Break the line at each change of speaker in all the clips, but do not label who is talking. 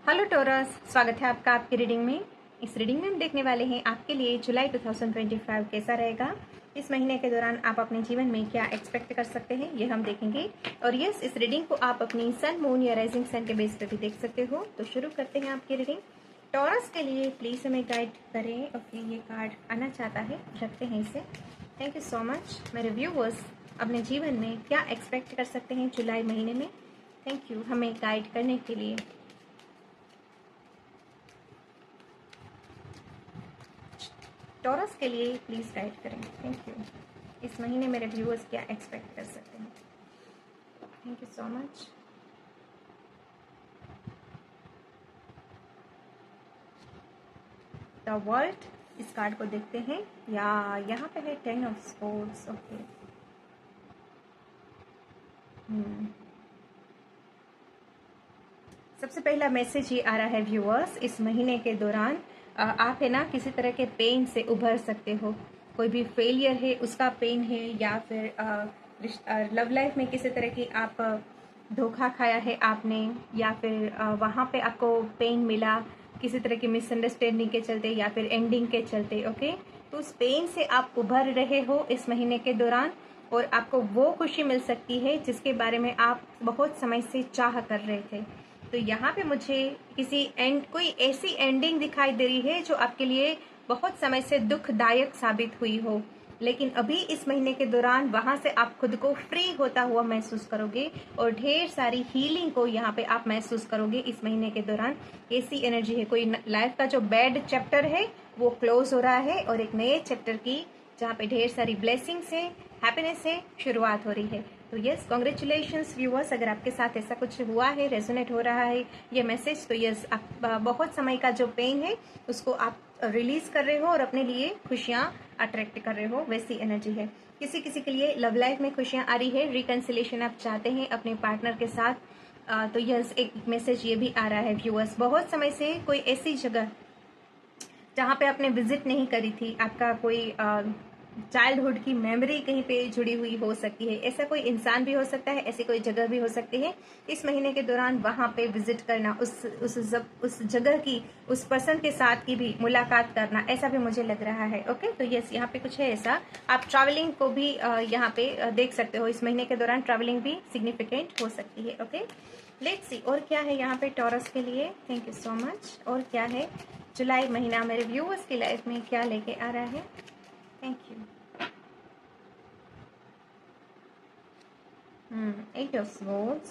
Hello taurus, स्वागत है आपका आपकी रीडिंग में। इस रीडिंग में हम देखने वाले हैं आपके लिए जुलाई 2025 कैसा रहेगा। इस महीने के दौरान आप अपने जीवन में क्या एक्सपेक्ट कर सकते हैं ये हम देखेंगे। और यस, इस रीडिंग को आप अपनी सन, मून या राइजिंग सन के बेस पर भी देख सकते हो। तो शुरू करते हैं आपकी रीडिंग। टॉरस के लिए प्लीज हमें गाइड करें। ओके, ये कार्ड आना चाहता है, रखते हैं इसे। Thank you so much. मेरे व्यूवर्स अपने जीवन में क्या एक्सपेक्ट कर सकते हैं जुलाई महीने में। थैंक यू हमें गाइड करने के लिए। टॉरस के लिए प्लीज गाइड करें। Thank you. इस महीने मेरे व्यूअर्स क्या एक्सपेक्ट कर सकते हैं। Thank you so much. The world, इस कार्ड को देखते हैं। या यहाँ पे है 10 ऑफ स्पोर्ट्स। ओके, सबसे पहला मैसेज ये आ रहा है व्यूअर्स, इस महीने के दौरान आप है ना किसी तरह के पेन से उभर सकते हो। कोई भी फेलियर है उसका पेन है, या फिर लव लाइफ में किसी तरह की आप धोखा खाया है आपने, या फिर वहाँ पे आपको पेन मिला किसी तरह की मिसअंडरस्टैंडिंग के चलते या फिर एंडिंग के चलते। ओके, तो उस पेन से आप उभर रहे हो इस महीने के दौरान, और आपको वो खुशी मिल सकती है जिसके बारे में आप बहुत समय से चाह कर रहे थे। तो यहाँ पे मुझे कोई ऐसी एंडिंग दिखाई दे रही है जो आपके लिए बहुत समय से दुखदायक साबित हुई हो, लेकिन अभी इस महीने के दौरान वहां से आप खुद को फ्री होता हुआ महसूस करोगे और ढेर सारी हीलिंग को यहाँ पे आप महसूस करोगे इस महीने के दौरान। ऐसी एनर्जी है, कोई लाइफ का जो बैड चैप्टर है वो क्लोज हो रहा है और एक नए चैप्टर की, जहाँ पे ढेर सारी ब्लेसिंग्स है, हैप्पीनेस है, शुरुआत हो रही है। तो यस, कॉन्ग्रेचुलेशंस व्यूअर्स, अगर आपके साथ ऐसा कुछ हुआ है, रेजोनेट हो रहा है ये मैसेज, तो यस, आप बहुत समय का जो पेन है उसको आप रिलीज कर रहे हो और अपने लिए खुशियां अट्रैक्ट कर रहे हो, वैसी एनर्जी है। किसी किसी के लिए लव लाइफ में खुशियां आ रही है, रिकन्सिलेशन आप चाहते हैं अपने पार्टनर के साथ। तो यस, एक मैसेज ये भी आ रहा है व्यूअर्स, बहुत समय से कोई ऐसी जगह जहाँ पे आपने विजिट नहीं करी थी, आपका कोई चाइल्डहुड की मेमोरी कहीं पे जुड़ी हुई हो सकती है। ऐसा कोई इंसान भी हो सकता है, ऐसी कोई जगह भी हो सकती है। इस महीने के दौरान वहां पे विजिट करना, उस जगह की, उस पर्सन के साथ की भी मुलाकात करना, ऐसा भी मुझे लग रहा है। ओके, तो यस, यहाँ पे कुछ है ऐसा। आप ट्रैवलिंग को भी यहाँ पे देख सकते हो। इस महीने के दौरान ट्रैवलिंग भी सिग्निफिकेंट हो सकती है। ओके, लेट्स सी और क्या है यहाँ पे टॉरस के लिए। Thank you so much. और क्या है जुलाई महीना मेरे व्यूअर्स की लाइफ में क्या लेके आ रहा है। Thank you. Eight of Swords.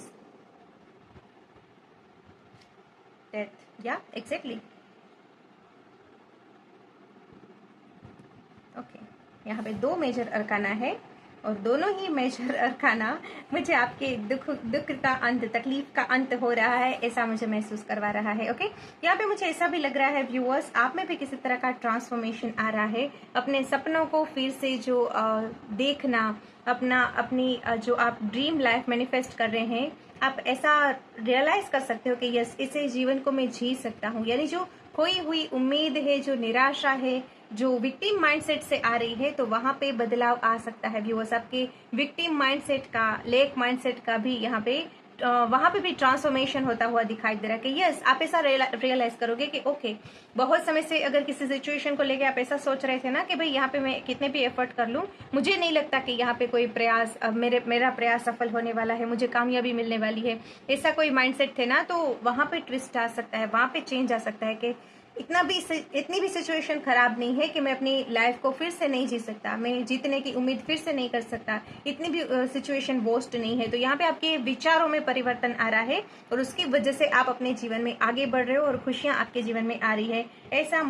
Death. Yeah, exactly. Okay. यहाँ पे दो मेजर अरकाना है और दोनों ही मेजर अरकाना मुझे आपके दुख का अंत, तकलीफ का अंत हो रहा है, ऐसा मुझे महसूस करवा रहा है। ओके, यहाँ पे मुझे ऐसा भी लग रहा है व्यूअर्स, आप में भी किसी तरह का ट्रांसफॉर्मेशन आ रहा है। अपने सपनों को फिर से जो देखना, अपनी जो आप ड्रीम लाइफ मैनिफेस्ट कर रहे हैं, आप ऐसा रियलाइज कर सकते हो कि यस, इसे जीवन को मैं जी सकता हूँ। यानी जो खोई हुई उम्मीद है, जो निराशा है, जो विक्टिम माइंडसेट से आ रही है, तो वहां पे बदलाव आ सकता है व्यूअर्स। आपके विक्टिम माइंडसेट का, लेक माइंडसेट का भी यहाँ पे वहां पे भी ट्रांसफॉर्मेशन होता हुआ दिखाई दे रहा है कि यस, आप ऐसा रियलाइज करोगे कि ओके, बहुत समय से अगर किसी सिचुएशन को लेके आप ऐसा सोच रहे थे ना कि भाई यहाँ पे मैं कितने भी एफर्ट कर लूं, मुझे नहीं लगता कि यहाँ पे कोई प्रयास, मेरा प्रयास सफल होने वाला है, मुझे कामयाबी मिलने वाली है, ऐसा कोई माइंडसेट थे ना, तो वहां पे ट्विस्ट आ सकता है, वहां पे चेंज आ सकता है कि इतनी भी सिचुएशन खराब नहीं है कि मैं अपनी लाइफ को फिर से नहीं जी सकता, मैं जीतने की उम्मीद फिर से नहीं कर सकता, इतनी भी सिचुएशन वर्स्ट नहीं है। तो यहाँ पे आपके विचारों में परिवर्तन आ रहा है और उसकी वजह से आप अपने जीवन में आगे बढ़ रहे हो और खुशियां आपके जीवन में आ रही है, ऐसा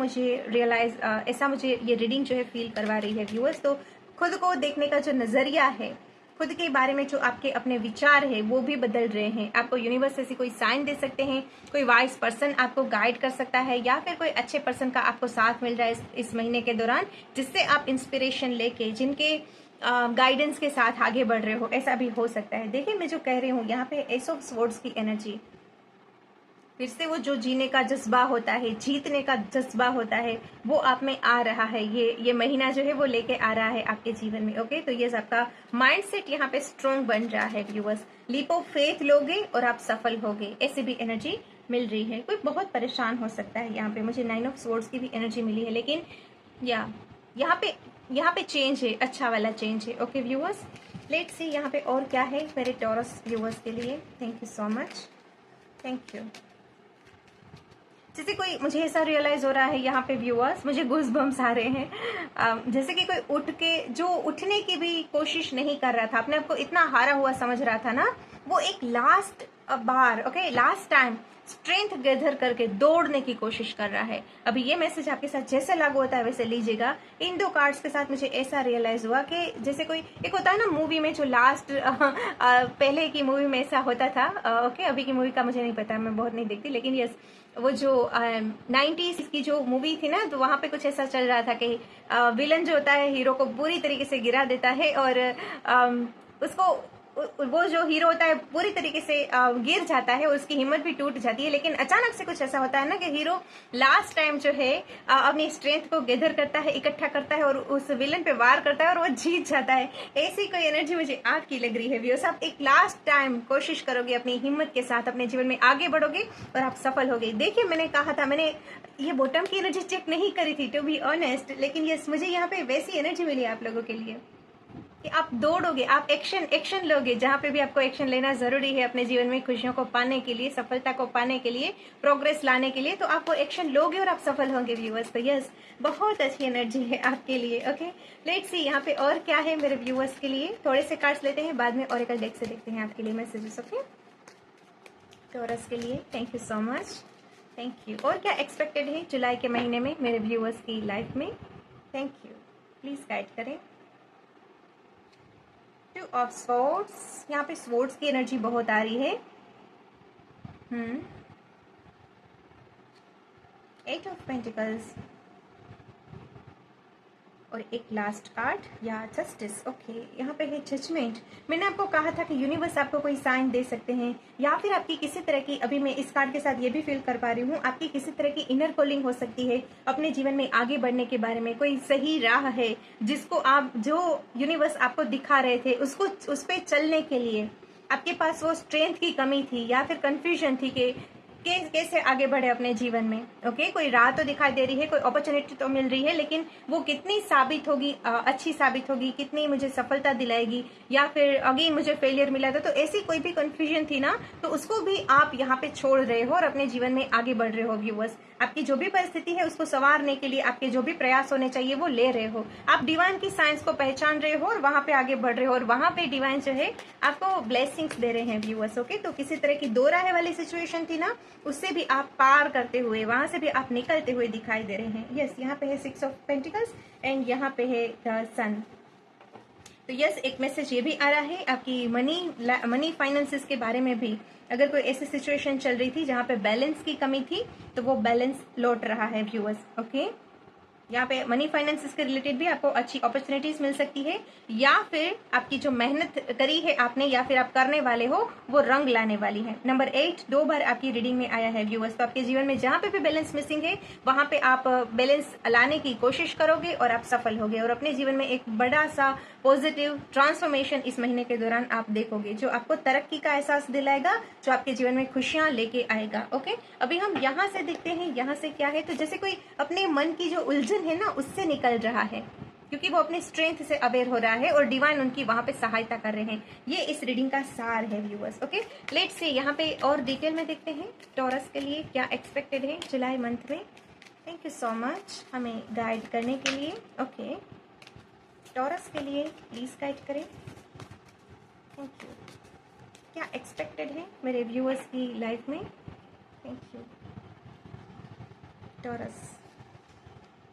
मुझे ये रीडिंग जो है फील करवा रही है व्यूअर्स। तो खुद को देखने का जो नजरिया है, खुद के बारे में जो आपके अपने विचार है, वो भी बदल रहे हैं। आपको यूनिवर्स ऐसी कोई साइन दे सकते हैं, कोई वाइज पर्सन आपको गाइड कर सकता है, या फिर कोई अच्छे पर्सन का आपको साथ मिल रहा है इस महीने के दौरान, जिससे आप इंस्पिरेशन लेके, जिनके गाइडेंस के साथ आगे बढ़ रहे हो, ऐसा भी हो सकता है। देखिए, मैं जो कह रही हूँ यहाँ पे एस ऑफ स्वॉर्ड्स की एनर्जी, फिर से वो जो जीने का जज्बा होता है, जीतने का जज्बा होता है, वो आप में आ रहा है। ये महीना जो है वो लेके आ रहा है आपके जीवन में। ओके, तो ये आपका माइंडसेट यहाँ पे स्ट्रॉन्ग बन रहा है व्यूअर्स। लीप ऑफ फेथ लोगे और आप सफल होगे, ऐसी भी एनर्जी मिल रही है, कोई बहुत परेशान हो सकता है। यहाँ पे मुझे 9 ऑफ स्वॉर्ड्स की भी एनर्जी मिली है, लेकिन या यहाँ पे चेंज है, अच्छा वाला चेंज है। ओके व्यूअर्स, लेट्स सी यहाँ पे और क्या है मेरे टॉरस व्यूअर्स के लिए। Thank you so much, thank you. जैसे कोई, मुझे ऐसा रियलाइज हो रहा है यहाँ पे व्यूअर्स, मुझे गूज बम्स आ रहे हैं, जैसे कि कोई उठ के, जो उठने की भी कोशिश नहीं कर रहा था, अपने आप को इतना हारा हुआ समझ रहा था ना, वो एक लास्ट बार, okay, last time strength gather करके दौड़ने की कोशिश कर रहा है। अभी ये मैसेज आपके साथ जैसे लागू होता है वैसे लीजिएगा। इन 2 कार्ड्स के साथ मुझे ऐसा रियलाइज हुआ कि जैसे कोई, एक होता है ना मूवी में जो लास्ट पहले की मूवी में ऐसा होता था, ओके, अभी की मूवी का मुझे नहीं पता, मैं बहुत नहीं देखती, लेकिन यस, वो जो 90s की जो मूवी थी ना, तो वहां पे कुछ ऐसा चल रहा था कि विलन जो होता है हीरो को पूरी तरीके से गिरा देता है, और उसको, वो जो हीरो होता है पूरी तरीके से गिर जाता है, उसकी हिम्मत भी टूट जाती है। लेकिन अचानक से कुछ ऐसा होता है ना कि हीरो लास्ट टाइम जो है अपनी स्ट्रेंथ को गैदर करता है, इकट्ठा करता है, और उस विलन पे वार करता है और वो जीत जाता है। ऐसी कोई एनर्जी मुझे आपकी लग रही है व्यूअर्स। आप एक लास्ट टाइम कोशिश करोगे, अपनी हिम्मत के साथ अपने जीवन में आगे बढ़ोगे और आप सफल होगे। देखिए, मैंने कहा था, मैंने ये बॉटम की एनर्जी चेक नहीं करी थी टू बी ऑनेस्ट, लेकिन यस, मुझे यहाँ पे वैसी एनर्जी मिली आप लोगों के लिए कि आप दौड़ोगे, आप एक्शन लोगे। जहां पे भी आपको एक्शन लेना जरूरी है अपने जीवन में खुशियों को पाने के लिए, सफलता को पाने के लिए, प्रोग्रेस लाने के लिए, तो आप वो एक्शन लोगे और आप सफल होंगे व्यूअर्स। तो यस, बहुत अच्छी एनर्जी है आपके लिए। ओके, लेट्स सी यहाँ पे और क्या है मेरे व्यूअर्स के लिए। थोड़े से कार्ड्स लेते हैं, बाद में ओरेकल डेक से देखते हैं आपके लिए मैसेजेस। ओके, टॉरस के लिए thank you so much, thank you. और क्या एक्सपेक्टेड है जुलाई के महीने में मेरे व्यूअर्स की लाइफ में? थैंक यू, प्लीज गाइड करें। 2 ऑफ स्वॉर्ड्स, यहाँ पे स्वॉर्ड्स की एनर्जी बहुत आ रही है। 8 ऑफ पेंटिकल्स और एक लास्ट कार्ड या जस्टिस। ओके, यहाँ पे है जजमेंट। मैंने आपको कहा था कि यूनिवर्स आपको कोई साइन दे सकते हैं, या फिर आपकी किसी तरह की, अभी मैं इस कार्ड के साथ ये भी फील कर पा रही हूँ, आपकी किसी तरह की इनर कॉलिंग हो सकती है अपने जीवन में आगे बढ़ने के बारे में। कोई सही राह है जिसको आप, जो यूनिवर्स आपको दिखा रहे थे, उसको, उस पर चलने के लिए आपके पास वो स्ट्रेंथ की कमी थी, या फिर कंफ्यूजन थी कि कैसे आगे बढ़े अपने जीवन में। ओके, कोई राह तो दिखाई दे रही है, कोई अपॉर्चुनिटी तो मिल रही है, लेकिन वो कितनी साबित होगी, अच्छी साबित होगी, कितनी मुझे सफलता दिलाएगी, या फिर अगेन मुझे फेलियर मिला था, तो ऐसी कोई भी कंफ्यूजन थी ना, तो उसको भी आप यहाँ पे छोड़ रहे हो और अपने जीवन में आगे बढ़ रहे हो व्यूअर्स। आपकी जो भी परिस्थिति है उसको संवारने के लिए आपके जो भी प्रयास होने चाहिए वो ले रहे हो। आप डिवाइन की साइंस को पहचान रहे हो और वहां पे आगे बढ़ रहे हो, और वहां पे डिवाइन जो है आपको ब्लेसिंग्स दे रहे हैं व्यूअर्स। ओके, तो किसी तरह की दो राह वाली सिचुएशन थी ना, उससे भी आप पार करते हुए, वहां से भी आप निकलते हुए दिखाई दे रहे हैं। यस, यहाँ पे है 6 ऑफ पेंटिकल्स एंड यहाँ पे है द सन। तो यस, एक मैसेज ये भी आ रहा है आपकी मनी फाइनेंसेस के बारे में भी। अगर कोई ऐसी सिचुएशन चल रही थी जहां पे बैलेंस की कमी थी, तो वो बैलेंस लौट रहा है व्यूअर्स। ओके, यहाँ पे मनी फाइनेंसेस के रिलेटेड भी आपको अच्छी अपॉर्चुनिटीज मिल सकती है, या फिर आपकी जो मेहनत करी है आपने या फिर आप करने वाले हो वो रंग लाने वाली है। नंबर 8 2 बार आपकी रीडिंग में आया है व्यूअर्स। तो आपके जीवन में जहां पे भी बैलेंस मिसिंग है वहां पे आप बैलेंस लाने की कोशिश करोगे और आप सफल होगे, और अपने जीवन में एक बड़ा सा पॉजिटिव ट्रांसफॉर्मेशन इस महीने के दौरान आप देखोगे, जो आपको तरक्की का एहसास दिलाएगा, जो आपके जीवन में खुशियां लेके आएगा। ओके, अभी हम यहाँ से देखते हैं यहाँ से क्या है। तो जैसे कोई अपने मन की जो उलझन है ना उससे निकल रहा है, क्योंकि वो अपने स्ट्रेंथ से अवेयर हो रहा है और डिवाइन उनकी वहां पे सहायता कर रहे हैं। ये इस रीडिंग का सार है व्यूअर्स। ओके, लेट्स से यहाँ पे और डिटेल में देखते हैं टॉरस के लिए क्या एक्सपेक्टेड है जुलाई मंथ में। थैंक यू सो मच हमें गाइड करने के लिए। ओके, टॉरस के लिए प्लीज गाइड करें। Thank you. क्या एक्सपेक्टेड है मेरे व्यूअर्स की लाइफ में? Thank you. टॉरस,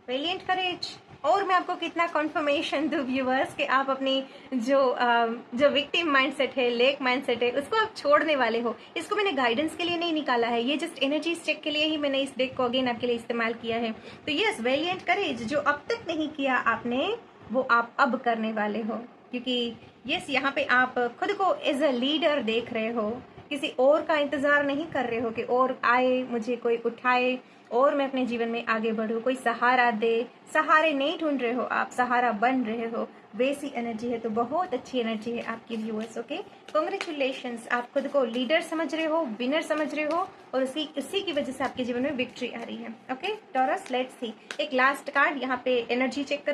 वेलिएंट करेज। और मैं आपको कितना कंफर्मेशन दूं व्यूअर्स कि आप अपनी जो विक्टिम माइंडसेट है, लेक माइंडसेट है, उसको आप छोड़ने वाले हो। इसको मैंने गाइडेंस के लिए नहीं निकाला है, ये जस्ट एनर्जी चेक के लिए ही मैंने इस डेक को अगेन आपके लिए इस्तेमाल किया है। तो यस, वेलिएंट करेज, जो अब तक नहीं किया आपने वो आप अब करने वाले हो, क्योंकि यस यहाँ पे आप खुद को एज अ लीडर देख रहे हो, किसी और का इंतजार नहीं कर रहे हो कि और आए, मुझे कोई उठाए और मैं अपने जीवन में आगे बढ़ूँ, कोई सहारा दे। सहारे नहीं ढूंढ रहे हो आप, सहारा बन रहे हो, वैसी एनर्जी है। तो बहुत अच्छी एनर्जी है आपकी व्यूअर्स। ओके, कॉन्ग्रेचुलेशंस, आप खुद को लीडर समझ रहे हो, विनर समझ रहे हो, और उसी की वजह से आपके जीवन में विक्ट्री आ रही है। ओके टॉरस, लेट्स सी, एक लास्ट कार्ड यहाँ पे एनर्जी चेक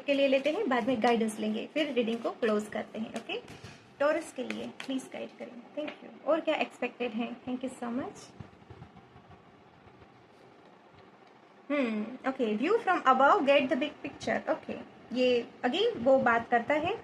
के लिए लेते हैं, बाद में गाइडेंस लेंगे, फिर रीडिंग को क्लोज करते हैं। ओके टॉरस के लिए प्लीज गाइड करें। Thank you. और क्या एक्सपेक्टेड है? Thank you so much. Okay, view from above, get the big picture. Okay, ये अगेन वो बात करता है,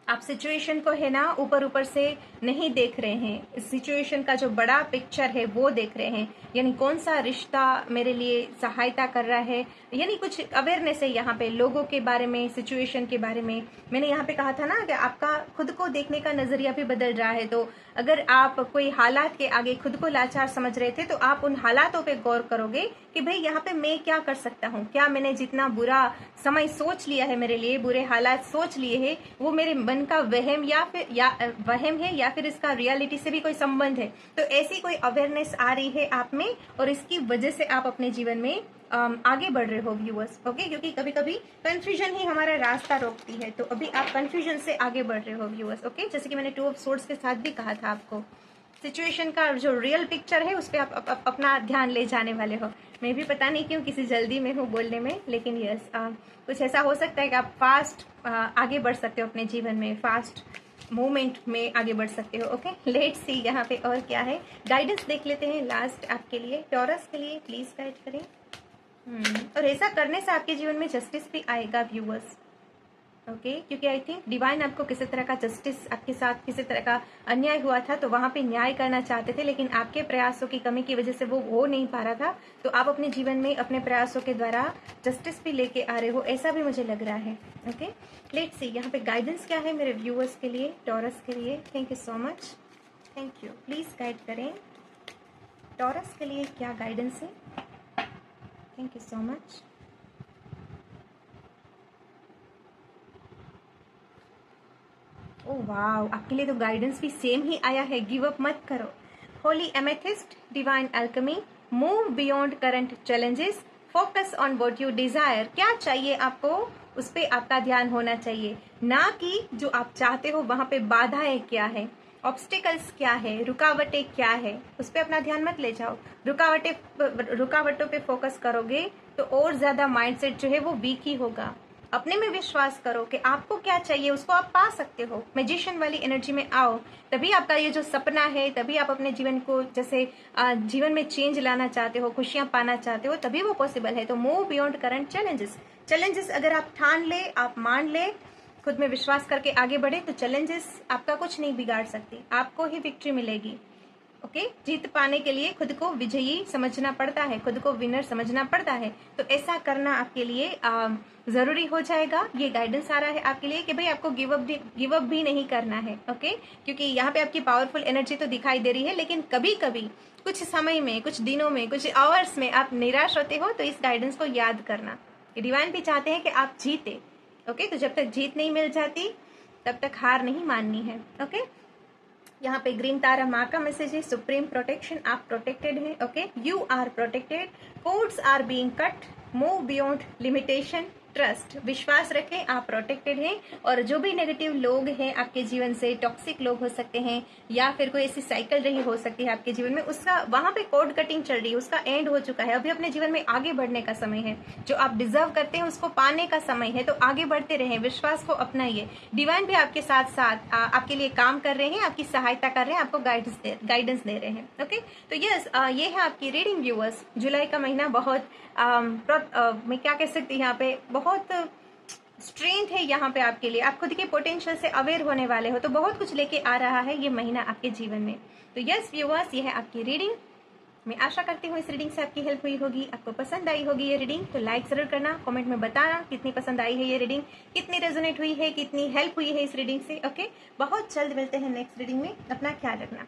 आप सिचुएशन को है ना ऊपर ऊपर से नहीं देख रहे हैं, इस सिचुएशन का जो बड़ा पिक्चर है वो देख रहे हैं। यानी कौन सा रिश्ता मेरे लिए सहायता कर रहा है, यानी कुछ अवेयरनेस है यहाँ पे लोगों के बारे में, सिचुएशन के बारे में। मैंने यहाँ पे कहा था ना कि आपका खुद को देखने का नजरिया भी बदल रहा है। तो अगर आप कोई हालात के आगे खुद को लाचार समझ रहे थे, तो आप उन हालातों पे गौर करोगे कि भाई यहाँ पे मैं क्या कर सकता हूँ। क्या मैंने जितना बुरा समय सोच लिया है, मेरे लिए बुरे हालात सोच लिए हैं, वो मेरे मन का वहम वहम है, या फिर इसका रियलिटी से भी कोई संबंध है। तो ऐसी कोई अवेयरनेस आ रही है आप में, और इसकी वजह से आप अपने जीवन में आगे बढ़ रहे हो व्यूअर्स। ओके, क्योंकि कभी कभी कंफ्यूजन ही हमारा रास्ता रोकती है। तो अभी आप कंफ्यूजन से आगे बढ़ रहे हो व्यूअर्स। ओके, जैसे कि मैंने 2 ऑफ सोर्ड्स के साथ भी कहा था आपको, सिचुएशन का जो रियल पिक्चर है उस पर आप अपना ध्यान ले जाने वाले हो। मैं भी पता नहीं क्यों किसी जल्दी में हूँ बोलने में, लेकिन यस कुछ ऐसा हो सकता है कि आप फास्ट आगे बढ़ सकते हो अपने जीवन में, फास्ट मूवमेंट में आगे बढ़ सकते हो। ओके लेट्स सी यहाँ पे और क्या है, गाइडेंस देख लेते हैं लास्ट आपके लिए, टॉरस के लिए प्लीज गाइड करें। और ऐसा करने से आपके जीवन में जस्टिस भी आएगा व्यूअर्स। ओके, क्योंकि आई थिंक डिवाइन आपको किसी तरह का जस्टिस, आपके साथ किसी तरह का अन्याय हुआ था, तो वहां पे न्याय करना चाहते थे, लेकिन आपके प्रयासों की कमी की वजह से वो हो नहीं पा रहा था। तो आप अपने जीवन में अपने प्रयासों के द्वारा जस्टिस भी लेके आ रहे हो, ऐसा भी मुझे लग रहा है। ओके लेट्स सी यहाँ पे गाइडेंस क्या है मेरे व्यूअर्स के लिए, टॉरस के लिए। Thank you so much, thank you. Please guide करें टॉरस के लिए क्या गाइडेंस है। Thank you so much. Oh wow, आपके लिए तो गाइडेंस भी सेम ही आया है, गिव अप मत करो। Holi amethyst, divine Alchemy, move beyond current challenges, focus on what you desire. क्या चाहिए आपको, उस पर आपका ध्यान होना चाहिए, ना कि जो आप चाहते हो वहां पे बाधाएं क्या है, ऑब्स्टिकल्स क्या है, रुकावटें क्या है, उस पर अपना ध्यान मत ले जाओ। रुकावटों पे फोकस करोगे तो और ज्यादा माइंडसेट जो है वो वीक ही होगा। अपने में विश्वास करो कि आपको क्या चाहिए, उसको आप पा सकते हो। मैजिशियन वाली एनर्जी में आओ, तभी आपका ये जो सपना है, तभी आप अपने जीवन को जैसे जीवन में चेंज लाना चाहते हो, खुशियां पाना चाहते हो, तभी वो पॉसिबल है। तो मूव बियॉन्ड करंट चैलेंजेस अगर आप ठान ले, आप मान ले, खुद में विश्वास करके आगे बढ़े, तो चैलेंजेस आपका कुछ नहीं बिगाड़ सकती, आपको ही विक्ट्री मिलेगी। ओके जीत पाने के लिए खुद को विजयी समझना पड़ता है, खुद को विनर समझना पड़ता है। तो ऐसा करना आपके लिए जरूरी हो जाएगा। ये गाइडेंस आ रहा है आपके लिए कि भाई आपको गिव अप भी नहीं करना है। ओके क्योंकि यहाँ पे आपकी पावरफुल एनर्जी तो दिखाई दे रही है, लेकिन कभी कभी कुछ समय में, कुछ दिनों में, कुछ आवर्स में आप निराश होते हो, तो इस गाइडेंस को याद करना। डिवाइन भी चाहते हैं कि आप जीते। ओके तो जब तक जीत नहीं मिल जाती तब तक हार नहीं माननी है। ओके यहाँ पे ग्रीन तारा माँ का मैसेज है, सुप्रीम प्रोटेक्शन, आप प्रोटेक्टेड हैं। Okay you are protected, codes are being cut, move beyond limitation, trust, विश्वास रखें, आप प्रोटेक्टेड हैं। और जो भी नेगेटिव लोग हैं आपके जीवन से, टॉक्सिक लोग हो सकते हैं, या फिर कोई ऐसी साइकिल रही हो सकती है आपके जीवन में, उसका वहां पे कोड कटिंग चल रही है, उसका एंड हो चुका है। अभी अपने जीवन में आगे बढ़ने का समय है, जो आप डिजर्व करते हैं उसको पाने का समय है। तो आगे बढ़ते रहें, विश्वास को अपनाइए। डिवाइन भी आपके साथ साथ आपके लिए काम कर रहे हैं, आपकी सहायता कर रहे हैं, आपको गाइडेंस दे रहे हैं। ओके तो यस ये है आपकी रीडिंग व्यूअर्स। जुलाई का महीना बहुत मैं क्या कह सकती हूँ, यहाँ पे बहुत स्ट्रेंथ है यहाँ पे आपके लिए। आप खुद के पोटेंशियल से अवेयर होने वाले हो, तो बहुत कुछ लेके आ रहा है ये महीना आपके जीवन में। तो यस व्यूअर्स ये है आपकी रीडिंग। मैं आशा करती हूँ इस रीडिंग से आपकी हेल्प हुई होगी, आपको पसंद आई होगी ये रीडिंग। तो लाइक जरूर करना, कमेंट में बताना कितनी पसंद आई है ये रीडिंग, कितनी रेजोनेट हुई है, कितनी हेल्प हुई है इस रीडिंग से। ओके बहुत जल्द मिलते हैं नेक्स्ट रीडिंग में, अपना ख्याल रखना।